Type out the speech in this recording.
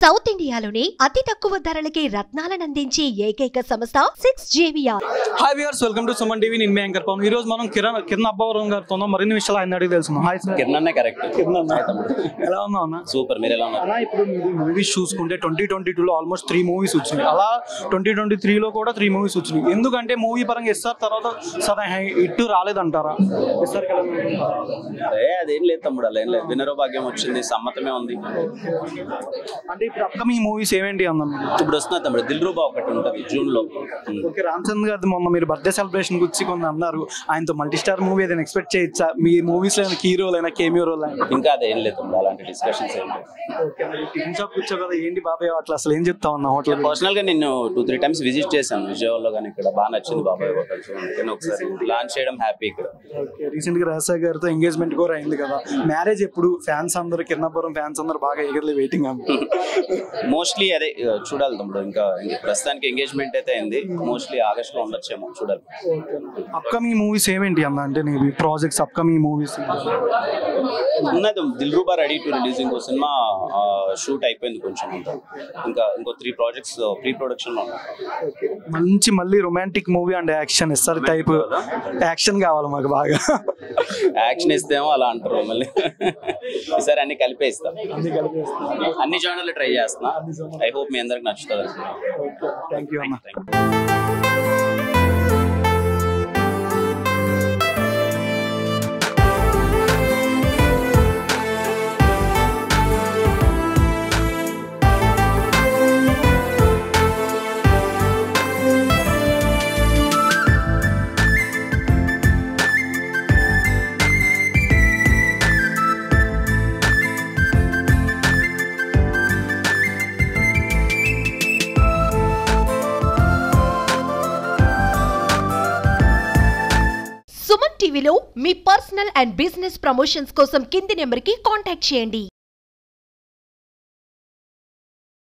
South ఇండియాలోనే అతి తక్కువ ధరలకి రత్నాలను అందించే ఏకైక సంస్థ 6JVR. Hi viewers, welcome to Suman TV. నేను మీ యాంకర్ పవన్. ఈ రోజు మనం కిరణ్ అబ్బవరం గారితో మరిన్ని విషయాలు ఆయన అడిగి తెలుసుకున్నాం. Hi sir. కిరణ్ అన్న కరెక్ట్. కిరణ్ అన్న ఎలా ఉన్నా అన్న? సూపర్. మీరు ఎలా ఉన్నారు అలా? ఇప్పుడు మూవీస్ చూసుకుంటే 2022లో ఆల్మోస్ట్ 3 మూవీస్ వచ్చినాయి. అలా 2023లో కూడా 3 మూవీస్ వచ్చినాయి. ఎందుకంటే మూవీ పరంగా ఎస్ఆర్ తర్వాత ఇట్టు రాలేదంటారా? ఎస్ఆర్ అదేం లేదు తమ్ముడు, అలా ఏం లేదు. వినరో భాగ్యం వచ్చింది, సమ్మతమే ఉంది. అంటే ఇప్పుడు అప్కమింగ్ మూవీస్ ఏమేంటి అన్న? ఇప్పుడు వస్తున్నా తమ్ముడు, దిల్రూబా ఒకటి ఉంటుంది జూన్ లో. ఓకే, రామచంద్ర గారి మొన్న మీరు బర్త్డే సెలబ్రేషన్ గురించి కొన్ని అన్నారు. ఆయనతో మల్టీ స్టార్ మూవీ ఏదైనా ఎక్స్పెక్ట్ చేయొచ్చా? మీ మూవీస్ లో కీ రోల్ అయినా కేమియో రోల్ అయినా? ఇంకా అదేం లేదు తమ్ముడు, అలాంటి డిస్కషన్స్ ఏం లేదు. టిఫిన్ షాప్ కూర్చో కదా, ఏంటి బాబాయ్ అట్లా అసలు ఏం చెప్తా ఉన్నా? హోటల్ పర్సనల్ గా నేను 2-3 టైమ్స్ విజిట్ చేశాను విజయవాడలో, కానీ ఇక్కడ బాగా నచ్చింది బాబాయ్ హోటల్. సో ఒకసారి లాంచ్ చేయడం హ్యాపీ ఇక్కడ. రీసెంట్ గా రాజశేఖర్ గారితో ఎంగేజ్మెంట్ కూడా అయింది కదా, మ్యారేజ్ ఎప్పుడు? ఫ్యాన్స్ అందరూ, కిరణాపురం ఫ్యాన్స్ అందరూ బాగా ఎగర్లీ వెయిటింగ్. మోస్ట్లీ అదే చూడాలి తమ్ముడు. ఇంకా ప్రస్తుతానికి ఎంగేజ్మెంట్ అయితే అయింది, మోస్ట్లీ ఆగస్ట్ లో ఉండొచ్చేమో, చూడాలి. అప్కమింగ్ మూవీస్ ఏమేంటి అన్న? అంటే నీవి ప్రాజెక్ట్స్ అప్కమింగ్ మూవీస్ ఉన్నది. Dilruba ready to release. ఇంకో సినిమా షూట్ అయిపోయింది కొంచెం, ఇంకో 3 ప్రాజెక్ట్స్ ప్రీ ప్రొడక్షన్ లో ఉన్నాయి. మళ్ళీ romantic movie and action SR type action కావాలి మాకు బాగా. యాక్షన్ ఇస్తేమో అలా అంటారు మళ్ళీ. ఈసారి అన్ని కలిపే ఇస్తాం, అన్ని జానర్లు ట్రై చేస్తున్నా. ఐ హోప్ మీ అందరికి నచ్చుతుంది. థ్యాంక్ యూ అన్న. సుమన్ టీవీలో మీ పర్సనల్ అండ్ బిజినెస్ ప్రమోషన్స్ కోసం కింది నెంబర్కి కాంటాక్ట్ చేయండి.